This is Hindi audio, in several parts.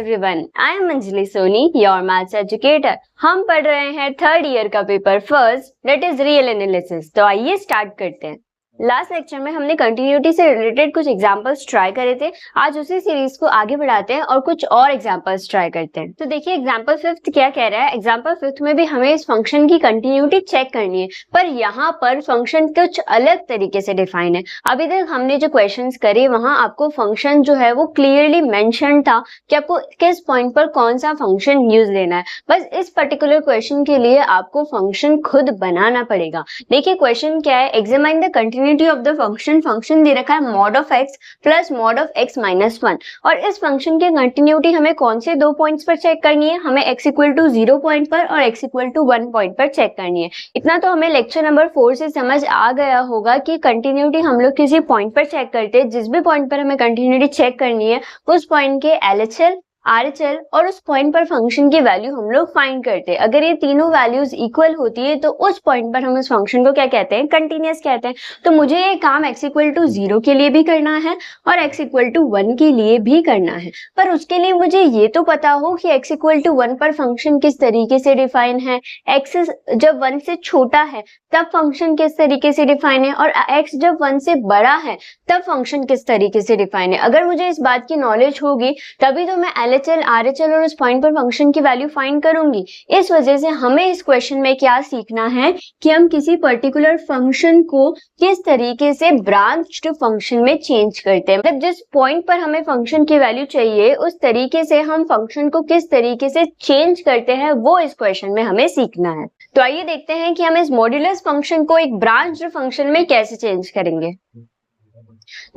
Everyone, I am Anjali Soni, your maths educator. हम पढ़ रहे हैं थर्ड ईयर का paper first, that is real analysis. तो आइए स्टार्ट करते हैं। लास्ट लेक्चर में हमने कंटिन्यूटी से रिलेटेड कुछ एग्जांपल्स ट्राई करे थे। आज उसी सीरीज को आगे बढ़ाते हैं और कुछ और एग्जांपल्स ट्राई करते हैं। तो देखिए एग्जांपल फिफ्थ क्या कह रहा है। एग्जांपल फिफ्थ में भी हमें इस फंक्शन की कंटिन्यूटी चेक करनी है, पर यहाँ पर फंक्शन कुछ अलग तरीके से डिफाइन है। अभी तक हमने जो क्वेश्चंस करे वहां आपको फंक्शन जो है वो क्लियरली मेंशन था कि आपको किस पॉइंट पर कौन सा फंक्शन यूज लेना है। बस इस पर्टिकुलर क्वेश्चन के लिए आपको फंक्शन खुद बनाना पड़ेगा। देखिए क्वेश्चन क्या है, examine the continuity of the function. Function दे रखा है mod of x plus mod of x minus 1, और इस फंक्शन की कंटिन्यूटी हमें कौन से दो पॉइंट्स पर चेक करनी है। हमें x इक्वल टू 0 पॉइंट पर और x इक्वल टू 1 पॉइंट पर चेक करनी है। इतना तो हमें लेक्चर नंबर 4 से समझ आ गया होगा कि कंटिन्यूटी हम लोग किसी पॉइंट पर चेक करते हैं। जिस भी पॉइंट पर हमें कंटिन्यूटी चेक करनी है उस पॉइंट के LHL, RHL और उस पॉइंट पर फंक्शन की वैल्यू हम लोग फाइंड करते हैं। अगर ये तीनों वैल्यूज इक्वल होती है तो उस पॉइंट पर हम उस फंक्शन को क्या कहते हैं, कंटिन्यूअस कहते हैं। तो मुझे ये काम x इक्वल टू 0 के लिए भी करना है और x इक्वल टू 1 के लिए भी करना है, पर उसके लिए मुझे ये तो पता हो कि x इक्वल टू 1 पर फंक्शन किस तरीके से डिफाइन है, x जब 1 से छोटा है तब फंक्शन किस तरीके से डिफाइन है, और x जब 1 से बड़ा है तब फंक्शन किस तरीके से डिफाइन है। अगर मुझे इस बात की नॉलेज होगी तभी तो मैं LHL, RHL और उस पॉइंट पर फंक्शन की वैल्यू फाइंड करूंगी। इस वजह से हमें इस क्वेश्चन में क्या सीखना है कि हम किसी पर्टिकुलर फंक्शन को किस तरीके से ब्रांच्ड फंक्शन में चेंज करते हैं। मतलब जिस पॉइंट पर हमें फंक्शन की वैल्यू चाहिए उस तरीके से हम फंक्शन को किस तरीके से चेंज करते हैं, वो इस क्वेश्चन में हमें सीखना है। तो आइए देखते हैं कि हम इस मॉड्यूलस फंक्शन को एक ब्रांच्ड फंक्शन में कैसे चेंज करेंगे।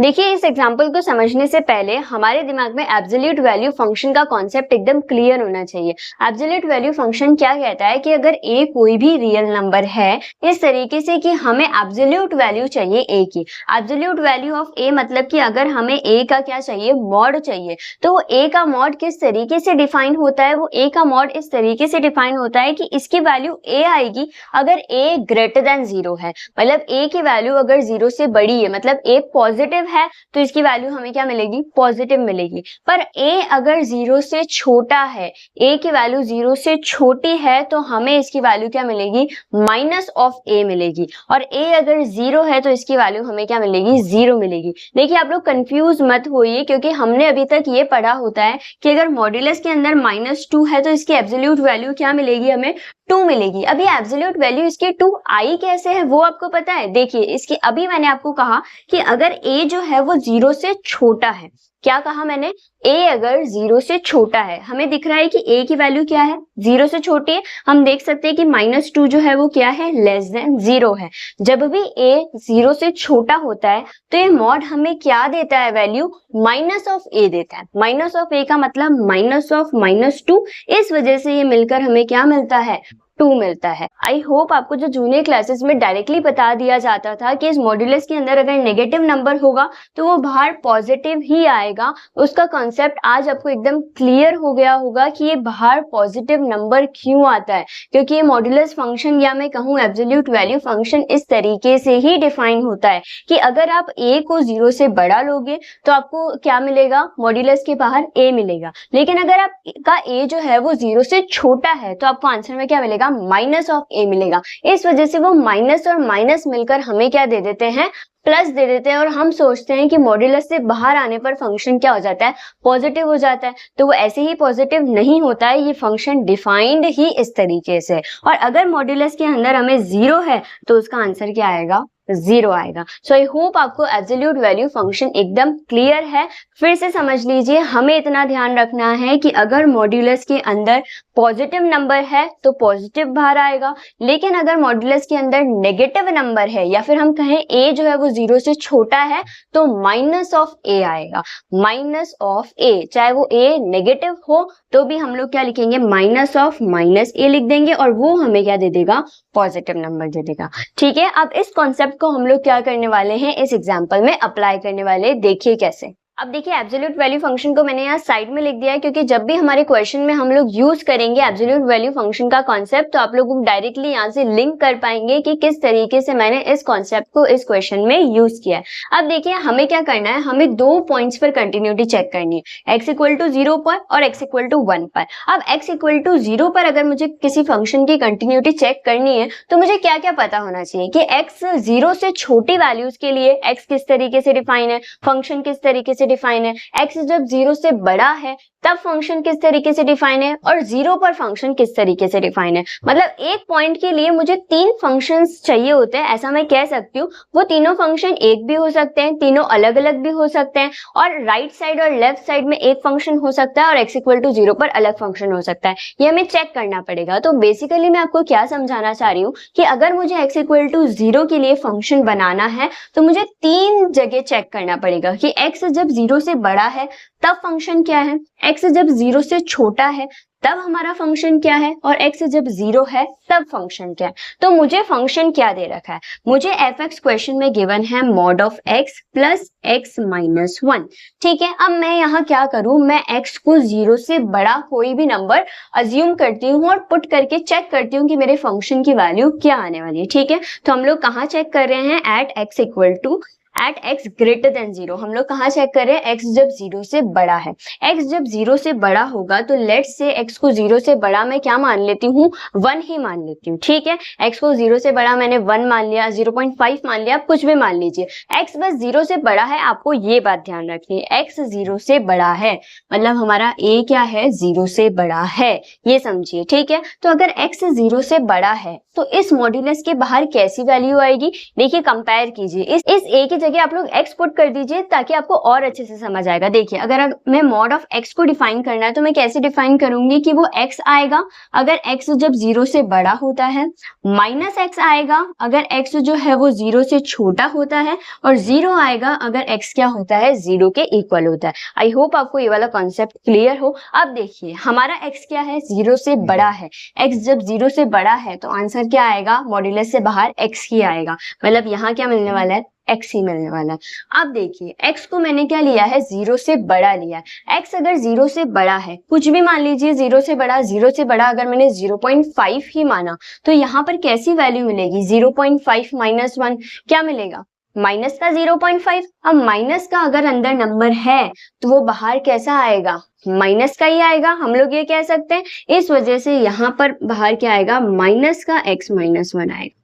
देखिए इस एग्जांपल को समझने से पहले हमारे दिमाग में एब्सोल्यूट वैल्यू फंक्शन का कॉन्सेप्ट एकदम क्लियर होना चाहिए। एब्सोल्यूट वैल्यू फंक्शन क्या कहता है कि अगर a कोई भी रियल नंबर है, इस तरीके से कि हमें एब्सोल्यूट वैल्यू चाहिए a की। एब्सोल्यूट वैल्यू ऑफ a मतलब कि अगर हमें a का क्या चाहिए, मॉड चाहिए, तो वो a का मॉड किस तरीके से डिफाइन होता है। वो a का मॉड इस तरीके से डिफाइन होता है कि इसकी वैल्यू a आएगी अगर a ग्रेटर देन 0 है। मतलब a की वैल्यू अगर 0 से बड़ी है, मतलब a पॉजिटिव है, तो इसकी वैल्यू हमें क्या मिलेगी, पॉजिटिव मिलेगी। पर a अगर 0 से छोटा है, a की वैल्यू 0 से छोटी है, तो हमें इसकी वैल्यू क्या मिलेगी, माइनस ऑफ a मिलेगी। और a अगर 0 है तो इसकी वैल्यू हमें क्या मिलेगी, 0 मिलेगी। देखिए आप लोग कंफ्यूज मत होइए, क्योंकि हमने अभी तक ये पढ़ा होता है कि अगर मॉड्यूलस के अंदर -2 है तो इसकी एब्सोल्यूट वैल्यू क्या मिलेगी, हमें 2 मिलेगी। अभी एब्सोल्यूट वैल्यू इसकी 2 आई कैसे है वो आपको पता है। देखिए इसकी अभी मैंने आपको कहा कि अगर a जो है वो 0 से छोटा है, क्या कहा मैंने, a अगर 0 से छोटा है, हमें दिख रहा है कि a की वैल्यू क्या है, 0 से छोटी है। हम देख सकते हैं कि -2 जो है वो क्या है, लेस देन 0 है। जब भी a 0 से छोटा होता है तो ये मॉड हमें क्या देता है, वैल्यू माइनस ऑफ a देता है। माइनस ऑफ a का मतलब माइनस ऑफ -2, इस वजह से ये मिलकर हमें क्या मिलता है, 2 मिलता है। आई होप आपको जो जूनियर क्लासेस में डायरेक्टली बता दिया जाता था कि इस मॉड्यूलस के अंदर अगर नेगेटिव नंबर होगा तो वो बाहर पॉजिटिव ही आएगा, उसका कॉन्सेप्ट आज आपको एकदम क्लियर हो गया होगा कि ये बाहर पॉजिटिव नंबर क्यों आता है। क्योंकि ये मॉड्यूलस फंक्शन या मैं कहूँ एब्सोल्यूट वैल्यू फंक्शन इस तरीके से ही डिफाइन होता है कि अगर आप a को 0 से बड़ा लोगे तो आपको क्या मिलेगा, मॉड्यूलस के बाहर a मिलेगा। लेकिन अगर आपका a जो है वो 0 से छोटा है तो आपको आंसर में क्या मिलेगा, माइनस ऑफ a मिलेगा। इस वजह से वो माइनस और माइनस मिलकर हमें क्या दे देते हैं, प्लस दे देते हैं। और हम सोचते हैं कि मॉड्यूलस से बाहर आने पर फंक्शन क्या हो जाता है, पॉजिटिव हो जाता है। तो वो ऐसे ही पॉजिटिव नहीं होता है, ये फंक्शन डिफाइंड ही इस तरीके से। और अगर मॉड्यूलस के अंदर हमें 0 है तो उसका आंसर क्या आएगा, 0 आएगा। सो आई होप आपको एब्सोल्यूट वैल्यू फंक्शन एकदम क्लियर है। फिर से समझ लीजिए, हमें इतना ध्यान रखना है कि अगर मॉड्यूलस के अंदर पॉजिटिव नंबर है तो पॉजिटिव बाहर आएगा, लेकिन अगर मॉड्यूलस के अंदर नेगेटिव नंबर है या फिर हम कहें a जो है वो 0 से छोटा है तो माइनस ऑफ a आएगा। माइनस ऑफ a, चाहे वो a नेगेटिव हो तो भी हम लोग क्या लिखेंगे, माइनस ऑफ -a लिख देंगे और वो हमें क्या दे देगा, पॉजिटिव नंबर दे देगा। ठीक है, अब इस कॉन्सेप्ट को हम लोग क्या करने वाले हैं, इस एग्जाम्पल में अप्लाई करने वाले। देखिए कैसे। अब देखिए एब्सोल्यूट वैल्यू फंक्शन को मैंने यहाँ साइड में लिख दिया है क्योंकि जब भी हमारे क्वेश्चन में हम लोग यूज करेंगे एब्सोल्यूट वैल्यू फंक्शन का कॉन्सेप्ट तो आप लोग डायरेक्टली यहाँ से लिंक कर पाएंगे कि किस तरीके से मैंने इस कॉन्सेप्ट को इस क्वेश्चन में यूज किया है। अब देखिए हमें क्या करना है, हमें 2 पॉइंट्स पर कंटिन्यूटी चेक करनी है, x इक्वल टू 0 पर और x इक्वल टू 1 पर। अब x इक्वल टू 0 पर अगर मुझे किसी फंक्शन की कंटिन्यूटी चेक करनी है तो मुझे क्या क्या पता होना चाहिए कि x 0 से छोटी वैल्यूज के लिए x किस तरीके से डिफाइन है, फंक्शन किस तरीके से डिफाइन है, x जब 0 से बड़ा है तब फंक्शन किस तरीके से डिफाइन है और 0 पर फंक्शन किस तरीके से डिफाइन है। मतलब एक पॉइंट के लिए मुझे 3 फंक्शंस चाहिए होते हैं, ऐसा मैं कह सकती हूँ। वो तीनों फंक्शन एक भी हो सकते हैं, तीनों अलग अलग भी हो सकते हैं और राइट साइड और लेफ्ट साइड में एक फंक्शन हो सकता है और x इक्वल टू 0 पर अलग फंक्शन हो सकता है। ये हमें चेक करना पड़ेगा। तो बेसिकली मैं आपको क्या समझाना चाह रही हूँ कि अगर मुझे x इक्वल टू 0 के लिए फंक्शन बनाना है तो मुझे 3 जगह चेक करना पड़ेगा कि x जब 0 से बड़ा है तब फंक्शन क्या है, x जब 0 से छोटा है तब हमारा फंक्शन क्या है और x जब 0 है तब फंक्शन क्या है। तो मुझे फंक्शन क्या दे रखा है, मुझे fx क्वेश्चन में गिवन है mod of x plus x minus 1। ठीक है, अब मैं यहाँ क्या करूँ, मैं x को 0 से बड़ा कोई भी नंबर अज्यूम करती हूँ और पुट करके चेक करती हूँ कि मेरे फंक्शन की वैल्यू क्या आने वाली है। ठीक है, तो हम लोग कहाँ चेक कर रहे हैं, at x equal to at x greater than 0। हम लोग कहाँ चेक कर रहे हैं, x जब 0 से बड़ा है। x जब 0 से बड़ा होगा तो लेट्स से x को 0 से बड़ा मैं क्या मान लेती हूँ, 1 ही मान लेती हूँ। ठीक है, x को 0 से बड़ा मैंने 1 मान लिया, 0.5 मान लिया, आप कुछ भी मान लीजिए। x बस 0 से बड़ा है, आपको ये बात ध्यान रखनी है, x 0 से बड़ा है मतलब हमारा a क्या है, 0 से बड़ा है, ये समझिए। ठीक है, तो अगर x 0 से बड़ा है तो इस मॉड्यूलस के बाहर कैसी वैल्यू आएगी, देखिए कंपेयर कीजिए, इस a की जगह आप लोग x पुट कर दीजिए ताकि आपको और अच्छे से समझ आएगा। देखिए अगर मैं मॉड ऑफ x को डिफाइन करना है तो मैं कैसे डिफाइन करूंगी कि वो x आएगा अगर x जब 0 से बड़ा होता है, माइनस x आएगा अगर x जो है वो 0 से छोटा होता है और 0 आएगा अगर x क्या होता है, 0 के इक्वल होता है। आई होप आपको ये वाला कॉन्सेप्ट क्लियर हो। अब देखिए हमारा x क्या है, 0 से बड़ा है। x जब 0 से बड़ा है तो आंसर क्या आएगा, मॉड्यूलस से बाहर x ही आएगा, मतलब यहाँ क्या मिलने वाला है, x ही मिलने वाला है। अब देखिए x को मैंने क्या लिया है, 0 से बड़ा लिया है। x अगर 0 से बड़ा है, कुछ भी मान लीजिए 0 से बड़ा, 0 से बड़ा अगर मैंने 0.5 ही माना तो यहाँ पर कैसी वैल्यू मिलेगी, 0.5 माइनस 1 क्या मिलेगा, माइनस का 0.5। अब माइनस का अगर अंदर नंबर है तो वो बाहर कैसा आएगा, माइनस का ही आएगा, हम लोग ये कह सकते हैं। इस वजह से यहाँ पर बाहर क्या आएगा, माइनस का x माइनस 1 आएगा।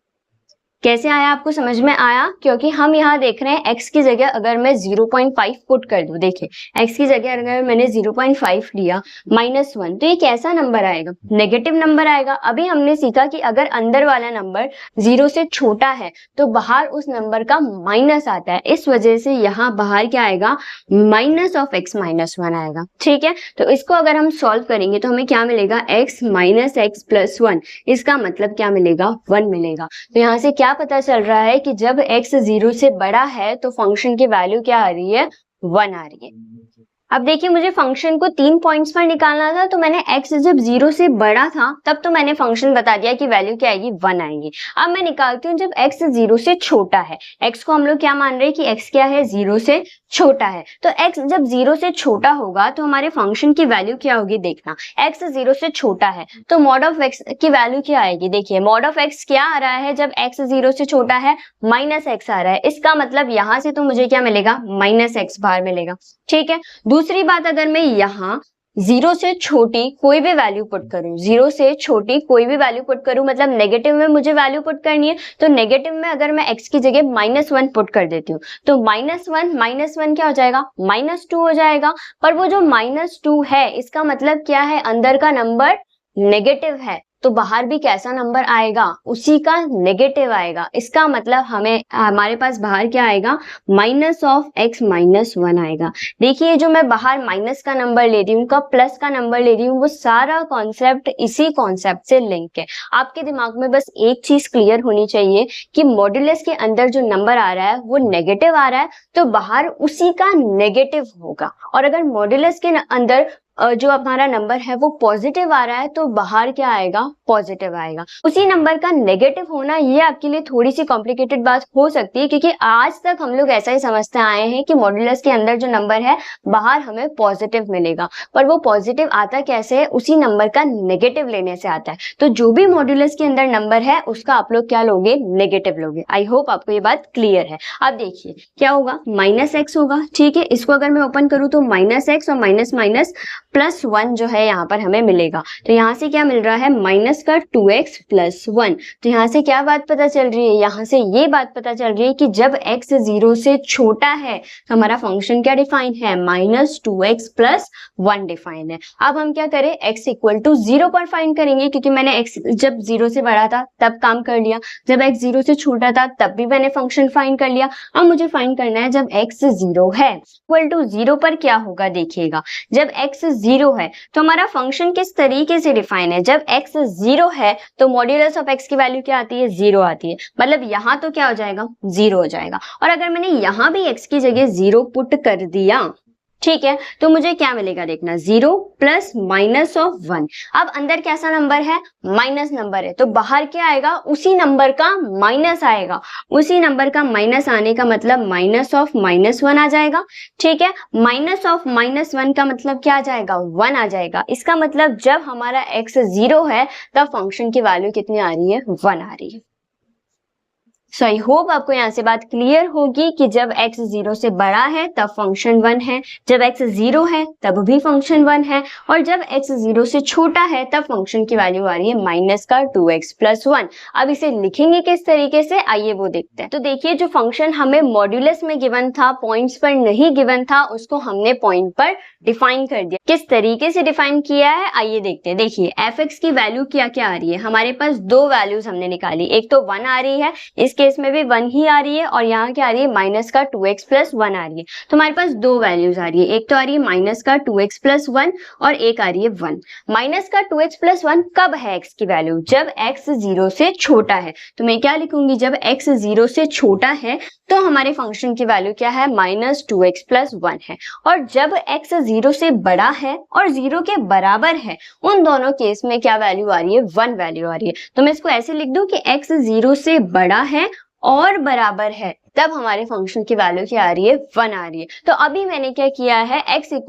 कैसे आया, आपको समझ में आया, क्योंकि हम यहाँ देख रहे हैं x की जगह अगर मैं 0.5 पुट कर दूं, देखिए x की जगह अगर मैंने 0.5 लिया माइनस 1 तो ये कैसा नंबर आएगा, नेगेटिव नंबर आएगा। अभी हमने सीखा कि अगर अंदर वाला नंबर 0 से छोटा है तो बाहर उस नंबर का माइनस आता है, इस वजह से यहाँ बाहर क्या आएगा, माइनस ऑफ x माइनस 1 आएगा। ठीक है, तो इसको अगर हम सॉल्व करेंगे तो हमें क्या मिलेगा, x माइनस एक्स प्लस 1, इसका मतलब क्या मिलेगा, 1 मिलेगा। तो यहाँ से क्या पता चल रहा है कि जब x 0 से बड़ा है तो फंक्शन की वैल्यू क्या आ रही है, 1 आ रही है। अब देखिए मुझे फंक्शन को 3 पॉइंट्स पर निकालना था तो मैंने x जब 0 से बड़ा था तब तो मैंने फंक्शन बता दिया कि वैल्यू क्या आएगी, 1 आएगी। अब मैं निकालती हूँ जब x 0 से छोटा है, x को हम लोग क्या मान रहे हैं कि x क्या है, 0 से छोटा है। तो x जब 0 से छोटा होगा तो हमारे फंक्शन की वैल्यू क्या होगी, देखना x 0 से छोटा है तो मॉड ऑफ x की वैल्यू क्या आएगी, देखिए मॉड ऑफ x क्या आ रहा है, जब x 0 से छोटा है माइनस x आ रहा है, इसका मतलब यहाँ से तो मुझे क्या मिलेगा, माइनस x बाहर मिलेगा। ठीक है, दूसरी बात अगर मैं यहाँ 0 से छोटी कोई भी वैल्यू पुट करूं, 0 से छोटी कोई भी वैल्यू पुट करूं मतलब नेगेटिव में मुझे वैल्यू पुट करनी है, तो नेगेटिव में अगर मैं x की जगह -1 पुट कर देती हूँ तो -1 क्या हो जाएगा, -2 हो जाएगा। पर वो जो -2 है इसका मतलब क्या है, अंदर का नंबर नेगेटिव है तो बाहर भी कैसा नंबर आएगा, उसी का नेगेटिव आएगा। इसका मतलब हमारे पास बाहर क्या आएगा, माइनस ऑफ x माइनस 1 आएगा। देखिए जो मैं बाहर माइनस का नंबर ले रही हूँ, कब प्लस का नंबर ले रही हूँ, वो सारा कॉन्सेप्ट इसी कॉन्सेप्ट से लिंक है। आपके दिमाग में बस एक चीज क्लियर होनी चाहिए कि मॉड्यूलस के अंदर जो नंबर आ रहा है वो नेगेटिव आ रहा है तो बाहर उसी का नेगेटिव होगा, और अगर मॉड्यूलस के अंदर जो हमारा नंबर है वो पॉजिटिव आ रहा है तो बाहर क्या आएगा, पॉजिटिव आएगा। उसी नंबर का नेगेटिव होना ये आपके लिए थोड़ी सी कॉम्प्लिकेटेड बात हो सकती है, क्योंकि आज तक हम लोग ऐसा ही समझते आए हैं कि मॉड्यूलस के अंदर जो नंबर है बाहर हमें पॉजिटिव मिलेगा, पर वो पॉजिटिव आता कैसे है, उसी नंबर का नेगेटिव लेने से आता है। तो जो भी मॉड्यूलस के अंदर नंबर है उसका आप लोग क्या लोगे, नेगेटिव लोगे। आई होप आपको ये बात क्लियर है। अब देखिए क्या होगा, -x होगा, ठीक है। इसको अगर मैं ओपन करूं तो -x और माइनस माइनस +1 जो है यहाँ पर हमें मिलेगा। तो यहाँ से क्या मिल रहा है, माइनस का 2x + 1। तो यहाँ से क्या बात पता चल रही है, यहाँ से ये बात पता चल रही है कि जब x 0 से छोटा है तो हमारा फंक्शन क्या डिफाइन है, -2x + 1 डिफाइन है। अब हम क्या करें, x = 0 पर फाइंड करेंगे, क्योंकि मैंने x जब 0 से बड़ा था तब काम कर लिया, जब x 0 से छोटा था तब भी मैंने फंक्शन फाइंड कर लिया। अब मुझे फाइंड करना है जब x 0 है, =0 पर क्या होगा, देखिएगा जब x 0 है तो हमारा फंक्शन किस तरीके से डिफाइन है। जब x 0 है तो मॉड्यूलस ऑफ x की वैल्यू क्या आती है, 0 आती है, मतलब यहाँ तो क्या हो जाएगा, 0 हो जाएगा। और अगर मैंने यहाँ भी x की जगह 0 पुट कर दिया, ठीक है, तो मुझे क्या मिलेगा देखना, 0 + -1। अब अंदर कैसा नंबर है, माइनस नंबर है, तो बाहर क्या आएगा, उसी नंबर का माइनस आएगा। उसी नंबर का माइनस आने का मतलब -1 आ जाएगा, ठीक है। -1 का मतलब क्या आ जाएगा, 1 आ जाएगा। इसका मतलब जब हमारा x 0 है तब फंक्शन की वैल्यू कितनी आ रही है, 1 आ रही है। सो आई होप आपको यहाँ से बात क्लियर होगी कि जब x 0 से बड़ा है तब फंक्शन 1 है, जब x 0 है तब भी फंक्शन 1 है, और जब x 0 से छोटा है तब फंक्शन की वैल्यू आ रही है -2x + 1। अब इसे लिखेंगे किस तरीके से, आइए वो देखते हैं। तो देखिए जो फंक्शन हमें मॉड्यूलस में गिवन था, पॉइंट्स पर नहीं गिवन था, उसको हमने पॉइंट पर डिफाइन कर दिया। किस तरीके से डिफाइन किया है, आइए देखते हैं। देखिए f(x) की वैल्यू क्या क्या आ रही है, हमारे पास दो वैल्यूज हमने निकाली, एक तो 1 आ रही है, इस केस में भी 1 ही आ रही है, और यहाँ क्या आ रही है, -2x + 1 आ रही है। तो हमारे पास दो वैल्यूज आ रही है, एक तो आ रही है -2x + 1 और एक आ रही है 1। -2x + 1 कब है x की वैल्यू, जब x 0 से छोटा है। तो मैं क्या लिखूंगी, जब x 0 से छोटा है तो हमारे फंक्शन की वैल्यू क्या है, -2x + 1 है। और जब x 0 से बड़ा है और 0 के बराबर है, उन दोनों केस में क्या वैल्यू आ रही है, 1 वैल्यू आ रही है। तो मैं इसको ऐसे लिख दूं कि x 0 से बड़ा है और बराबर है, तब हमारे फंक्शन की वैल्यू क्या आ रही है, 1 आ रही है। तो अभी मैंने क्या किया है, x =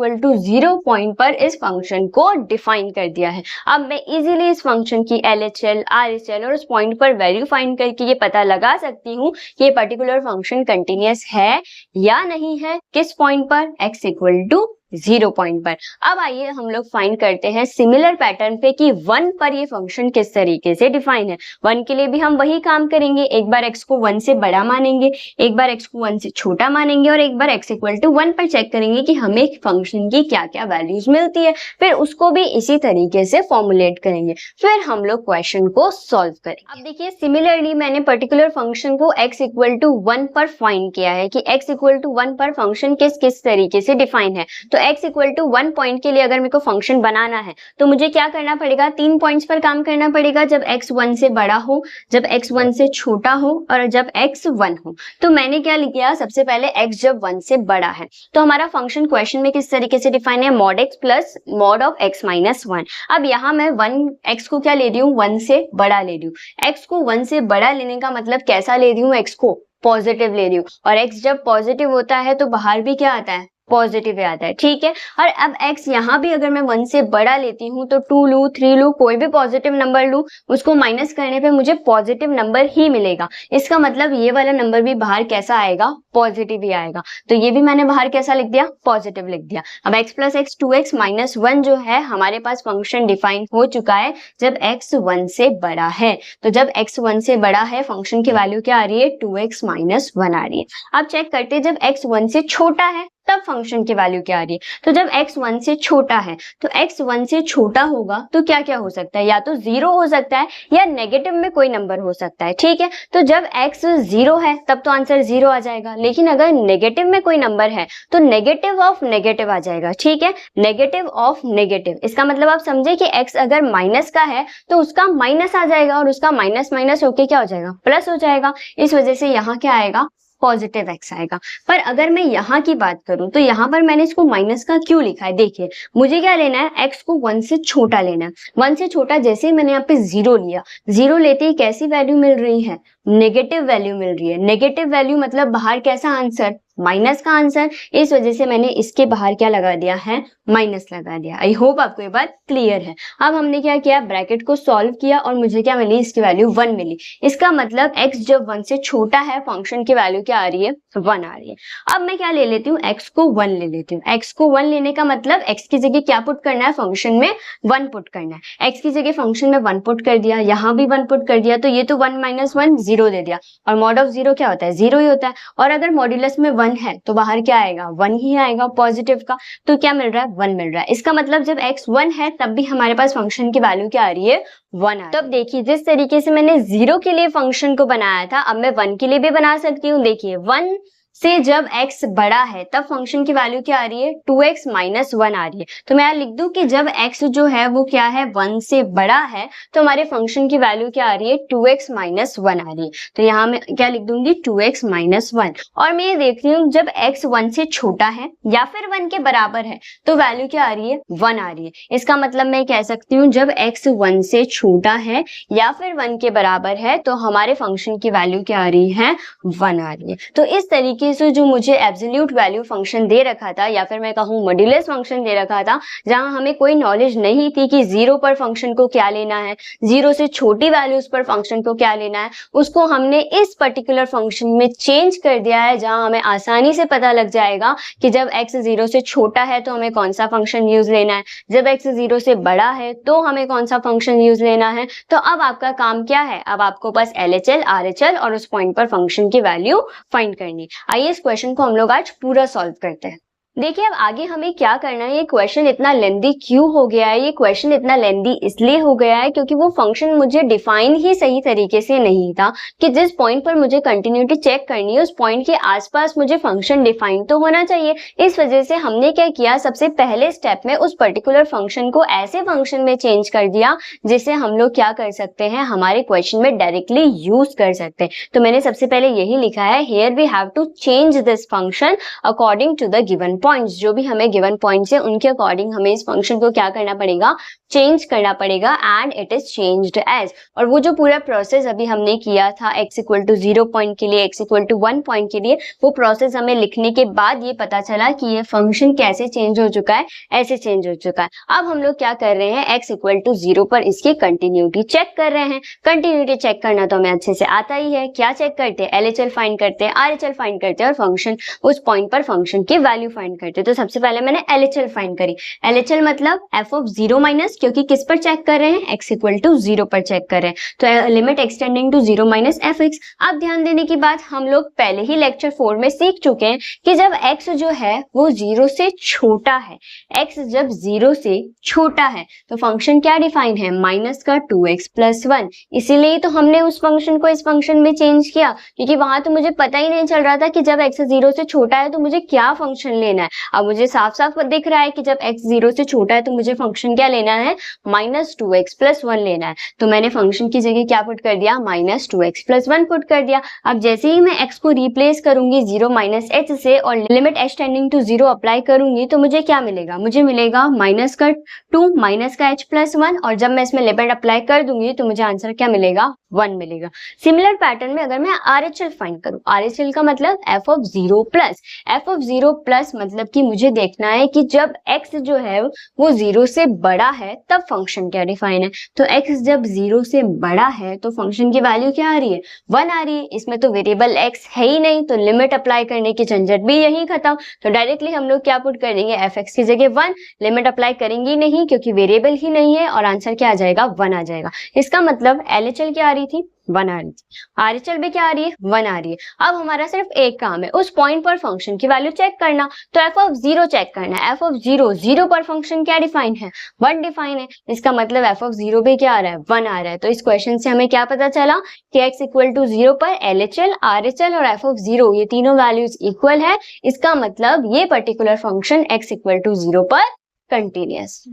0 पॉइंट पर इस फंक्शन को डिफाइन कर दिया है। अब मैं इजीली इस फंक्शन की LHL, RHL और उस पॉइंट पर वैल्यू फाइंड करके ये पता लगा सकती हूँ कि ये पर्टिकुलर फंक्शन कंटिन्यूअस है या नहीं है। किस पॉइंट पर, x = 0 पॉइंट पर। अब आइए हम लोग फाइंड करते हैं सिमिलर पैटर्न पे कि 1 पर ये फंक्शन किस तरीके से डिफाइन है। 1 के लिए भी हम वही काम करेंगे, एक बार x को 1 से बड़ा मानेंगे, एक बार x को 1 से छोटा मानेंगे, और एक बार x = 1 पर चेक करेंगे कि हमें फंक्शन की क्या क्या वैल्यूज मिलती है। फिर उसको भी इसी तरीके से फॉर्मुलेट करेंगे, फिर हम लोग क्वेश्चन को सॉल्व करेंगे। अब देखिए सिमिलरली मैंने पर्टिकुलर फंक्शन को x = 1 पर फाइंड किया है कि x = 1 पर फंक्शन किस किस तरीके से डिफाइन है। तो x = 1 पॉइंट के लिए अगर मेरे को फंक्शन बनाना है तो मुझे क्या करना पड़ेगा, 3 पॉइंट्स पर काम करना पड़ेगा, जब x 1 से बड़ा हो, जब x 1 से छोटा हो, और जब x 1 हो। तो मैंने क्या लिख दिया, सबसे पहले x जब 1 से बड़ा है तो हमारा फंक्शन क्वेश्चन में किस तरीके से डिफाइन है, mod x + mod of x - 1। अब यहाँ मैं 1x को क्या ले रही हूँ, 1 से बड़ा ले रही हूँ। x को 1 से बड़ा लेने का मतलब कैसा ले रही हूँ, x को पॉजिटिव ले रही हूँ, और x जब पॉजिटिव होता है तो बाहर भी क्या आता है, पॉजिटिव आता है, ठीक है। और अब x यहाँ भी अगर मैं 1 से बड़ा लेती हूँ तो 2 लूँ, 3 लूँ, कोई भी पॉजिटिव नंबर लूँ, उसको माइनस करने पे मुझे पॉजिटिव नंबर ही मिलेगा। इसका मतलब ये वाला नंबर भी बाहर कैसा आएगा, पॉजिटिव ही आएगा। तो ये भी मैंने बाहर कैसा लिख दिया, पॉजिटिव लिख दिया। अब x + x 2x - 1 जो है हमारे पास फंक्शन डिफाइन हो चुका है जब x 1 से बड़ा है। तो जब x 1 से बड़ा है फंक्शन की वैल्यू क्या आ रही है, 2x - 1 आ रही है। अब चेक करते हैं जब x 1 से छोटा है तब फंक्शन की वैल्यू क्या आ रही है। तो जब x 1 से छोटा है तो x 1 से छोटा होगा तो क्या क्या हो सकता है, या तो 0 हो सकता है या नेगेटिव में कोई नंबर हो सकता है, ठीक है। तो जब x 0 है तब तो आंसर 0 आ जाएगा, लेकिन अगर नेगेटिव में कोई नंबर है तो नेगेटिव ऑफ नेगेटिव आ जाएगा, ठीक है। नेगेटिव ऑफ नेगेटिव, इसका मतलब आप समझे कि x अगर माइनस का है तो उसका माइनस आ जाएगा, और उसका माइनस माइनस होके क्या हो जाएगा, प्लस हो जाएगा। इस वजह से यहाँ क्या आएगा, पॉजिटिव x आएगा। पर अगर मैं यहाँ की बात करूं तो यहाँ पर मैंने इसको माइनस का क्यों लिखा है, देखिए मुझे क्या लेना है, x को 1 से छोटा लेना है। 1 से छोटा जैसे ही मैंने यहाँ पे 0 लिया, 0 लेते ही कैसी वैल्यू मिल रही है, नेगेटिव वैल्यू मिल रही है। नेगेटिव वैल्यू मतलब बाहर कैसा आंसर, माइनस का आंसर। इस वजह से मैंने इसके बाहर क्या लगा दिया है, माइनस लगा दिया। आई होप आपको ये बात क्लियर है। अब हमने क्या किया, ब्रैकेट को सॉल्व किया और मुझे क्या मिली, इसकी वैल्यू 1 मिली। इसका मतलब x जब 1 से छोटा है, फंक्शन की वैल्यू क्या आ रही है, 1 आ रही है। अब मैं क्या ले लेती हूँ, x को 1 ले लेती हूँ। x को 1 लेने का मतलब x की जगह क्या पुट करना है, फंक्शन में 1 पुट करना है। x की जगह फंक्शन में 1 पुट कर दिया, यहाँ भी 1 पुट कर दिया, तो ये तो 1 माइनस 1 0 दे दिया। और मॉड ऑफ 0 क्या होता है, 0 ही होता है। और अगर मॉड्यूलस में 1 है तो बाहर क्या आएगा, 1 ही आएगा पॉजिटिव का। तो क्या मिल रहा है, 1 मिल रहा है। इसका मतलब जब x 1 है तब भी हमारे पास फंक्शन की वैल्यू क्या आ रही है, 1 आ रही है। तब देखिए जिस तरीके से मैंने 0 के लिए फंक्शन को बनाया था, अब मैं 1 के लिए भी बना सकती हूँ। देखिए 1 से जब x बड़ा है तब फंक्शन की वैल्यू क्या आ रही है, 2x माइनस 1 आ रही है। तो मैं यहाँ लिख दूं कि जब x जो है वो क्या है, 1 से बड़ा है, तो हमारे फंक्शन की वैल्यू क्या आ रही है, 2x माइनस 1 आ रही है। तो यहाँ मैं क्या लिख दूंगी, 2x माइनस 1। और मैं ये देख रही हूँ जब x 1 से छोटा है या फिर 1 के बराबर है तो वैल्यू क्या आ रही है, 1 आ रही है। इसका मतलब मैं कह सकती हूँ जब x 1 से छोटा है या फिर 1 के बराबर है तो हमारे फंक्शन की वैल्यू क्या आ रही है, 1 आ रही है। तो इस तरीके से जो मुझे एब्सोल्यूट वैल्यू फंक्शन दे रखा था, या फिर मैं कहूँ मॉड्यूलस फंक्शन दे रखा था, जहां हमें कोई नॉलेज नहीं थी कि 0 पर फंक्शन को क्या लेना है, 0 से छोटी वैल्यूज पर फंक्शन को क्या लेना है, उसको हमने इस पर्टिकुलर फंक्शन में चेंज कर दिया है, जहां हमें आसानी से पता लग जाएगा कि जब x 0 से छोटा है तो हमें कौन सा फंक्शन यूज लेना है, जब x 0 से बड़ा है तो हमें कौन सा फंक्शन यूज लेना है। तो अब आपका काम क्या है, अब आपको बस LHL RHL और उस पॉइंट पर फंक्शन की वैल्यू फाइंड करनी। आइए इस क्वेश्चन को हम लोग आज पूरा सॉल्व करते हैं। देखिए अब आगे हमें क्या करना है, ये क्वेश्चन इतना लेंदी क्यों हो गया है, ये क्वेश्चन इतना लेंदी इसलिए हो गया है क्योंकि वो फंक्शन मुझे डिफाइन ही सही तरीके से नहीं था कि जिस पॉइंट पर मुझे कंटिन्यूटी चेक करनी है उस पॉइंट के आसपास मुझे फंक्शन डिफाइन तो होना चाहिए। इस वजह से हमने क्या किया, सबसे पहले स्टेप में उस पर्टिकुलर फंक्शन को ऐसे फंक्शन में चेंज कर दिया जिसे हम लोग क्या कर सकते हैं, हमारे क्वेश्चन में डायरेक्टली यूज कर सकते हैं। तो मैंने सबसे पहले यही लिखा है, here we have to change this function according to the given points. जो भी हमें गिवन पॉइंट्स है उनके अकॉर्डिंग हमें इस फंक्शन को क्या करना पड़ेगा, चेंज करना पड़ेगा। And it is changed as, और वो जो पूरा प्रोसेस अभी हमने किया था x इक्वल टू 0 पॉइंट के लिए, x इक्वल टू 1 पॉइंट के लिए, वो प्रोसेस हमें लिखने के बाद ये पता चला कि ये फंक्शन कैसे चेंज हो चुका है, ऐसे चेंज हो चुका है। अब हम लोग क्या कर रहे हैं, x इक्वल टू 0 पर इसकी कंटिन्यूटी चेक कर रहे हैं। कंटिन्यूटी चेक करना तो हमें अच्छे से आता ही है। क्या चेक करते हैं, LHL फाइंड करते हैं, RHL फाइंड करते हैं और फंक्शन उस पॉइंट पर फंक्शन की वैल्यू फाइंड करते हैं। तो सबसे पहले मैंने LHL फाइंड करी। LHL मतलब f ऑफ 0 माइनस, क्योंकि किस पर चेक कर रहे हैं, x इक्वल टू 0 पर चेक कर रहे हैं, तो limit x tending to 0 minus fx। अब ध्यान देने की बात, हम लोग पहले ही लेक्चर 4 में सीख चुके हैं कि जब x जो है वो 0 से छोटा है, x जब 0 से छोटा है तो फंक्शन क्या डिफाइन है, माइनस का 2x प्लस 1। इसीलिए तो हमने उस फंक्शन को इस फंक्शन में चेंज किया, क्योंकि वहां तो मुझे पता ही नहीं चल रहा था कि जब x 0 से छोटा है तो मुझे क्या फंक्शन लेना है। अब मुझे साफ साफ दिख रहा है कि जब x 0 से छोटा है तो मुझे फंक्शन क्या लेना है, माइनस 2x प्लस 1 लेना है। तो मैंने फंक्शन की जगह क्या पुट कर दिया, माइनस 2x प्लस 1 पुट कर दिया। अब जैसे ही मैं x को रिप्लेस करूंगी 0 माइनस h से और limit h tending to 0 apply करूंगी तो मुझे क्या मिलेगा, मुझे मिलेगा माइनस का 2 माइनस का h प्लस 1, और जब मैं इसमें लिमिट अप्लाई कर दूंगी तो मुझे आंसर क्या मिलेगा, 1 मिलेगा। सिमिलर पैटर्न में अगर मैं RHL फाइंड करूं, RHL का मतलब f of 0 plus, f of 0 plus मतलब कि मुझे देखना है कि जब x जो है वो 0 से बड़ा है तब फंक्शन क्या डिफाइन है। तो x जब 0 से बड़ा है तो फंक्शन की वैल्यू क्या आ रही है, 1 आ रही है। इसमें तो वेरिएबल x है ही नहीं, तो लिमिट अप्लाई करने की झंझट भी यही खत्म। तो डायरेक्टली हम लोग क्या पुट कर देंगे, fx की जगह 1, लिमिट अप्लाई करेंगे नहीं क्योंकि वेरिएबल ही नहीं है, और आंसर क्या आ जाएगा, 1 आ जाएगा। इसका मतलब LHL क्या आ रही थी, 1 आ रही थी, RHL भी क्या आ रही है, 1 आ रही है। अब हमारा सिर्फ एक काम है, उस पॉइंट पर फंक्शन की वैल्यू चेक करना। तो f ऑफ 0 चेक करना है। f ऑफ 0 पर फंक्शन क्या डिफाइन है, 1 डिफाइन है। इसका मतलब f ऑफ 0 भी क्या आ रहा है, 1 आ रहा है। तो इस क्वेश्चन से हमें क्या पता चला कि x इक्वल टू 0 पर LHL RHL और f ऑफ 0 ये तीनों वैल्यूज इक्वल है। इसका मतलब ये particular function x equal to 0 पर कंटिन्यूअस।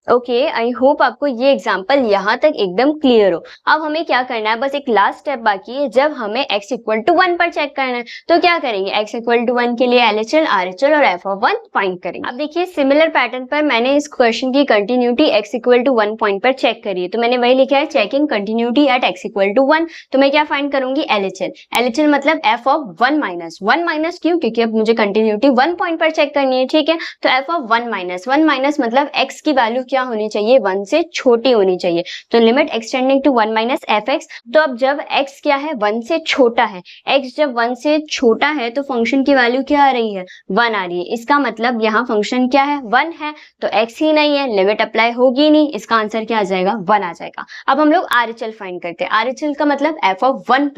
ओके, आई होप आपको ये एग्जाम्पल यहाँ तक एकदम क्लियर हो। अब हमें क्या करना है, बस एक लास्ट स्टेप बाकी है, जब हमें x इक्वल टू 1 पर चेक करना है तो क्या करेंगे, x इक्वल टू 1 के लिए LHL, RHL और f ऑफ 1 फाइंड करेंगे। अब देखिए सिमिलर पैटर्न पर मैंने इस क्वेश्चन की कंटिन्यूटी x इक्वल टू 1 पॉइंट पर चेक करी है, तो मैंने वही लिखा है checking continuity at x equal to 1। तो मैं क्या फाइंड करूंगी, LHL। LHL मतलब f ऑफ 1 माइनस क्यों, क्योंकि अब मुझे कंटिन्यूटी 1 पॉइंट पर चेक करनी है, ठीक है। तो f ऑफ 1 माइनस मतलब x की वैल्यू क्या होनी चाहिए, 1 से छोटी होनी चाहिए। तो limit x tending to 1 minus fx। तो अब जब x क्या है, 1 से छोटा है, x जब 1 से छोटा है तो फंक्शन की वैल्यू क्या आ रही है, 1 आ रही है। इसका मतलब यहाँ फंक्शन क्या है, 1 है, तो x ही नहीं है, लिमिट अप्लाई होगी नहीं, इसका आंसर क्या आ जाएगा, 1 आ जाएगा। अब हम लोग RHL फाइंड करते हैं। RHL का मतलब f ऑफ 1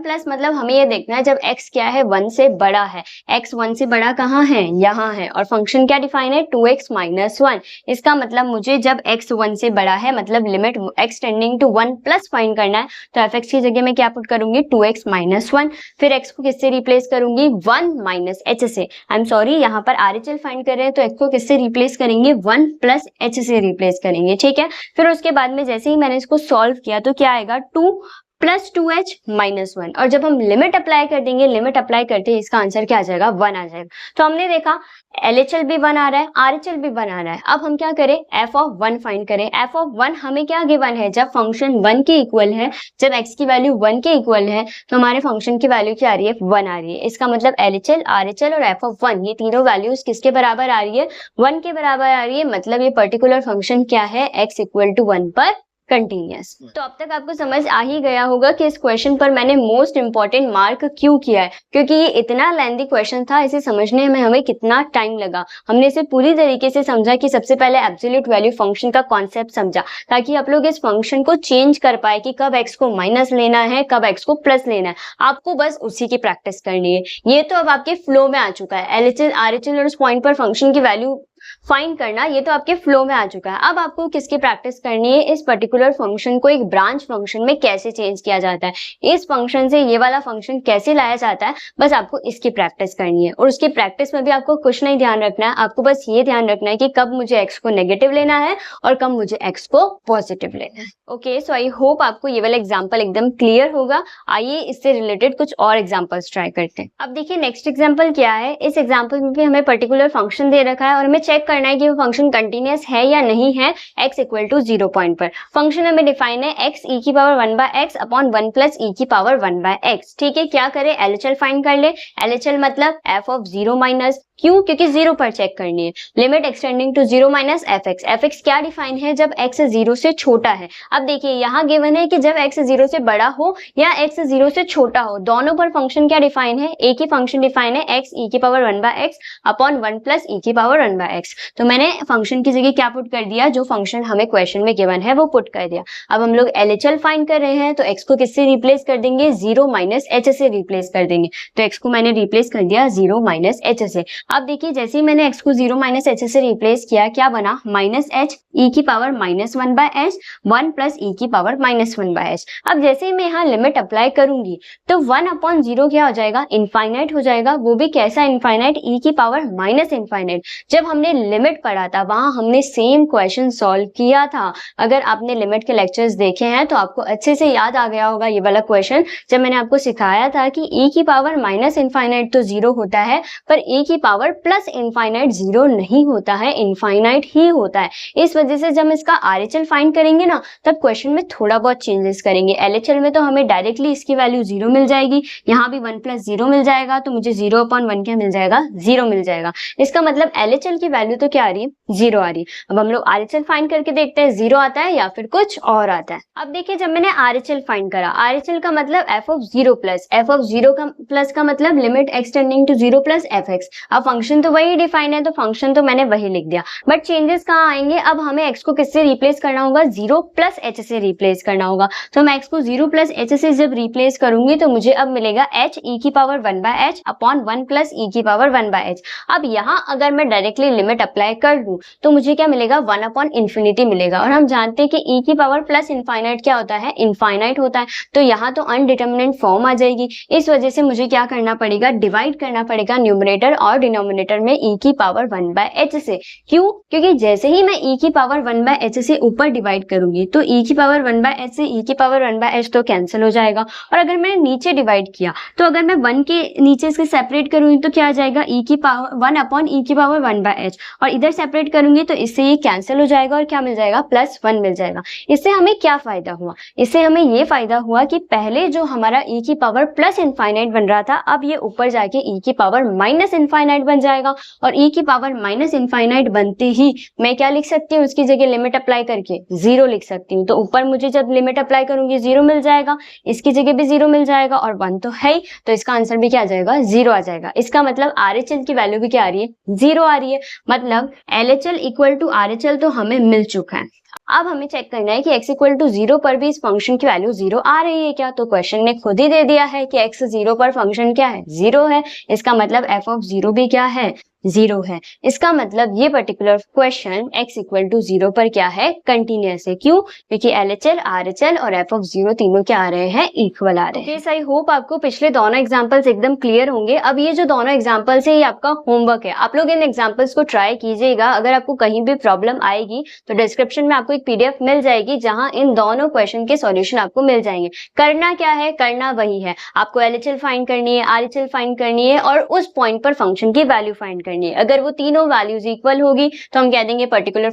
प्लस मतलब हमें ये देखना है जब x क्या है, 1 से बड़ा है, x 1 से बड़ा कहाँ है, यहाँ है, और फंक्शन क्या डिफाइन है, 2x माइनस 1। इसका मतलब मुझे जब x 1 से बड़ा है, मतलब limit x tending to 1 plus find करना है, तो fx की जगह में क्या पुट करूंगी, 2x माइनस 1। फिर x को किससे रिप्लेस करूंगी, 1 माइनस h से। आई एम सॉरी, यहाँ पर RHL फाइंड कर रहे हैं तो x को किससे रिप्लेस करेंगे, 1 प्लस h से रिप्लेस करेंगे, ठीक है। फिर उसके बाद में जैसे ही मैंने इसको सॉल्व किया तो क्या आएगा, 2 प्लस 2h माइनस 1, और जब हम लिमिट अप्लाई कर देंगे, लिमिट अप्लाई करते हैं, इसका आंसर क्या आ जाएगा, 1 आ जाएगा। तो हमने देखा LHL भी 1 आ रहा है, RHL भी 1 आ रहा है। अब हम क्या करें, f ऑफ 1 फाइंड करें। f ऑफ 1 हमें क्या गिवन है, जब फंक्शन 1 के इक्वल है, जब x की वैल्यू 1 के इक्वल है तो हमारे फंक्शन की वैल्यू क्या आ रही है, 1 आ रही है। इसका मतलब LHL, RHL और f ऑफ 1 ये तीनों वैल्यूज किसके बराबर आ रही है, 1 के बराबर आ रही है। मतलब ये पर्टिकुलर फंक्शन क्या है, x इक्वल टू 1 पर कंटिन्यूअस। तो अब तक आपको समझ आ ही गया होगा कि इस क्वेश्चन पर मैंने मोस्ट इंपॉर्टेंट मार्क क्यों किया है, क्योंकि ये इतना लेंथी क्वेश्चन था, इसे समझने में हमें कितना टाइम लगा। हमने इसे पूरी तरीके से समझा कि सबसे पहले एब्सोल्यूट वैल्यू फंक्शन का कॉन्सेप्ट समझा, ताकि आप लोग इस फंक्शन को चेंज कर पाए कि कब x को माइनस लेना है, कब x को प्लस लेना है। आपको बस उसी की प्रैक्टिस करनी है। ये तो अब आपके फ्लो में आ चुका है, LHL, RHL और उस पॉइंट पर फंक्शन की वैल्यू फाइंड करना, ये तो आपके फ्लो में आ चुका है। अब आपको किसकी प्रैक्टिस करनी है, इस पर्टिकुलर फंक्शन को एक ब्रांच फंक्शन में कैसे चेंज किया जाता है, इस फंक्शन से ये वाला फंक्शन कैसे लाया जाता है, बस आपको इसकी प्रैक्टिस करनी है। और उसकी प्रैक्टिस में भी आपको कुछ नहीं ध्यान रखना है, आपको बस ये ध्यान रखना है कि कब मुझे x को नेगेटिव लेना है और कब मुझे x को पॉजिटिव लेना है। ओके, सो आई होप आपको ये वाला एग्जाम्पल एकदम क्लियर होगा। आइए इससे रिलेटेड कुछ और एग्जाम्पल्स ट्राई करते हैं। अब देखिए नेक्स्ट एग्जाम्पल क्या है। इस एग्जाम्पल में भी हमें पर्टिकुलर फंक्शन दे रखा है और हमें चेक करना है कि वो फंक्शन कंटिन्यूअस है या नहीं है x इक्वल टू 0 पॉइंट पर। फंक्शन हमें डिफाइन है x e की power 1 by x upon 1 plus e की पावर 1 बाय x, ठीक है। क्या करें, LHL फाइंड कर ले। LHL मतलब f ऑफ 0 माइनस, क्यों, क्योंकि 0 पर चेक करनी है। Limit x tending to 0 minus fx। fx क्या डिफाइन है, जब x 0 से छोटा है। अब देखिए यहाँ गिवन है कि जब x 0 से बड़ा हो या x 0 से छोटा हो, दोनों पर फंक्शन क्या डिफाइन है, एक ही फंक्शन डिफाइन है x e की power 1 by x upon 1 plus e की पावर 1 बाय x। तो मैंने फंक्शन की जगह क्या पुट कर दिया, जो फंक्शन हमें क्वेश्चन में गिवन है वो पुट कर दिया। अब हम लोग LHL फाइंड कर रहे हैं तो x को किससे रिप्लेस कर देंगे, 0 माइनस h से रिप्लेस कर देंगे। तो x को मैंने रिप्लेस कर दिया 0 माइनस h से। अब देखिए जैसे ही मैंने x को 0 माइनस h से रिप्लेस किया, क्या बना, माइनस h e की power minus 1 by h 1 plus e की पावर माइनस 1 बाय h। अब जैसे ही मैं यहाँ लिमिट अप्लाई करूंगी तो 1 अपॉन 0 क्या हो जाएगा, इनफाइनाइट हो जाएगा। वो भी कैसा इनफाइनाइट, e की पावर माइनस इनफाइनाइट। जब हमने लिमिट पढ़ा था वहां हमने सेम क्वेश्चन सॉल्व किया था। अगर आपने लिमिट के लेक्चर्स देखे हैं तो आपको अच्छे से याद आ गया होगा ये वाला क्वेश्चन, जब मैंने आपको सिखाया था कि e की पावर माइनस इनफाइनाइट तो 0 होता है, पर e की पावर प्लस इनफाइनाइट 0 नहीं होता है, इनफाइनाइट ही होता है। इस वजह से जब इसका RHL फाइंड करेंगे ना, तब क्वेश्चन में थोड़ा बहुत चेंजेस करेंगे। LHL में तो हमें डायरेक्टली इसकी वैल्यू 0 मिल जाएगी, यहाँ भी 1 प्लस 0 मिल जाएगा, तो मुझे 0 अपॉन 1 क्या मिल जाएगा, 0 मिल जाएगा। इसका मतलब LHL की वैल्यू तो क्या आ रही है, 0 आ रही है। अब हम लोग RHL फाइंड करके देखते हैं 0 आता है या फिर कुछ और आता है। अब देखिए जब मैंने RHL फाइंड करा, RHL का मतलब f of 0 plus, f of 0 का प्लस का मतलब limit x tending to 0 plus fx। अब फंक्शन तो वही डिफाइन है तो फंक्शन तो मैंने वही लिख दिया, बट चेंजेस कहाँ आएंगे, अब हमें x को किससे रिप्लेस करना होगा, 0 प्लस h से रिप्लेस करना होगा। तो मैं x को 0 प्लस h से जब रिप्लेस करूंगी तो मुझे अब मिलेगा h e की power 1 by h upon 1 plus e की पावर 1 बाय h। अब यहाँ अगर मैं डायरेक्टली लिमिट अप्लाई कर दूं तो मुझे क्या मिलेगा, 1 अपॉन इन्फिनिटी मिलेगा। और हम जानते हैं कि e की पावर प्लस इनफाइनाइट क्या होता है, इनफाइनाइट होता है, तो यहाँ तो अनडिटर्मिनेट फॉर्म आ जाएगी। इस वजह से मुझे क्या करना पड़ेगा, डिवाइड करना पड़ेगा न्यूमरेटर और डिनोमिनेटर में e की पावर 1/h से। क्यों? क्योंकि जैसे ही मैं e की पावर 1/h से ऊपर डिवाइड करूंगी तो e की पावर 1/h से e की पावर 1/h तो कैंसिल हो जाएगा। और अगर मैंने नीचे डिवाइड किया तो अगर मैं 1 के नीचे इसके सेपरेट करूंगी तो क्या आ जाएगा, e की पावर 1 अपॉन e की पावर 1/h, और इधर सेपरेट करूंगी तो इससे ये कैंसिल हो जाएगा और क्या मिल जाएगा, +1 मिल जाएगा। इससे हमें क्या फायदा हुआ, इससे हमें ये फायदा हुआ कि पहले जो हमारा e की पावर प्लस इनफाइनाइट बन रहा था, अब ये ऊपर जाके e की पावर माइनस इनफाइनाइट बन जाएगा। और e की पावर माइनस इनफाइनाइट बनते ही मैं क्या लिख सकती हूँ, उसकी जगह लिमिट अप्लाई करके 0 लिख सकती हूँ। तो ऊपर मुझे जब लिमिट अप्लाई करूंगी 0 मिल जाएगा, इसकी जगह भी 0 मिल जाएगा, और 1 तो है ही, तो इसका आंसर भी क्या आ जाएगा, 0 आ जाएगा। इसका मतलब RHL की वैल्यू भी क्या आ रही है, 0 आ रही है। मतलब LHL इक्वल टू RHL तो हमें मिल चुका है। अब हमें चेक करना है कि x इक्वल टू 0 पर भी इस फंक्शन की वैल्यू 0 आ रही है क्या। तो क्वेश्चन ने खुद ही दे दिया है कि x 0 पर फंक्शन क्या है, 0 है। इसका मतलब f ऑफ 0 भी क्या है, 0 है। इसका मतलब ये particular question x equal to 0 पर क्या है, कंटिन्यूअस है। क्यों? क्योंकि LHL, RHL और f ऑफ 0 तीनों क्या आ रहे हैं, इक्वल आ रहे हैं। आई होप आपको पिछले दोनों एग्जांपल्स एकदम क्लियर होंगे। अब ये जो दोनों एग्जांपल्स है ये आपका होमवर्क है, आप लोग इन एग्जांपल्स को ट्राई कीजिएगा। अगर आपको कहीं भी प्रॉब्लम आएगी तो डिस्क्रिप्शन में आपको एक PDF मिल जाएगी जहां इन दोनों क्वेश्चन के सॉल्यूशन आपको मिल जाएंगे। करना क्या है, करना वही है, आपको LHL फाइंड करनी है, RHL फाइंड करनी है और उस पॉइंट पर फंक्शन की वैल्यू फाइंड करनी है। अगर वो तीनों वैल्यूज इक्वल होगी तो हम कह देंगे पर्टिकुलर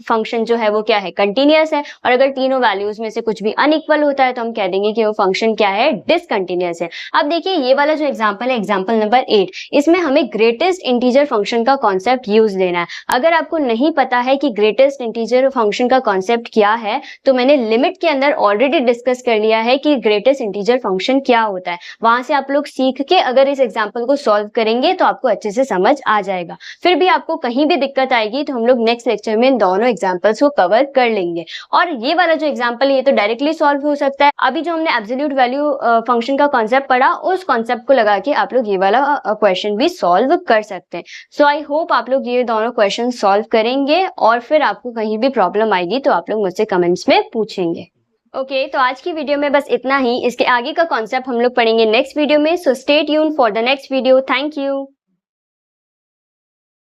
फंक्शन जो है वो क्या है, कंटिन्यूअस है। और अगर तीनों वैल्यूज में से कुछ भी अनइक्वल होता है तो हम कह देंगे कि वो फंक्शन क्या है, डिसकंटिन्यूअस है। अब देखिए ये वाला जो एग्जांपल है, एग्जांपल नंबर 8, इसमें हमें ग्रेटेस्ट इंटीजर फंक्शन का कॉन्सेप्ट यूज लेना है। अगर आपको नहीं पता है कि ग्रेटेस्ट इंटीजर फंक्शन का कॉन्सेप्ट क्या है तो मैंने लिमिट के अंदर ऑलरेडी डिस्कस कर लिया है कि ग्रेटेस्ट इंटीजर फंक्शन क्या होता है। वहां से आप लोग सीख के अगर इस एग्जांपल को सॉल्व करेंगे तो आपको अच्छे से समझ आ जाएगा। फिर भी आपको कहीं भी दिक्कत आएगी तो हम लोग नेक्स्ट लेक्चर में इन दोनों एग्जांपल्स को कवर कर लेंगे। और ये वाला जो एग्जांपल है ये तो डायरेक्टली सॉल्व हो सकता है। अभी जो हमने एब्सोल्यूट वैल्यू फंक्शन का कॉन्सेप्ट पढ़ा उस कॉन्सेप्ट को लगा के आप लोग ये वाला क्वेश्चन भी सॉल्व कर सकते हैं। सो आई होप आप लोग ये दोनों क्वेश्चन सॉल्व करेंगे और फिर आपको कहीं भी प्रॉब्लम आएगी तो आप लोग मुझसे कमेंट्स में पूछेंगे। ओके, तो आज की वीडियो में बस इतना ही। इसके आगे का कॉन्सेप्ट हम लोग पढ़ेंगे नेक्स्ट वीडियो में। So stay tuned for the next video. Thank you.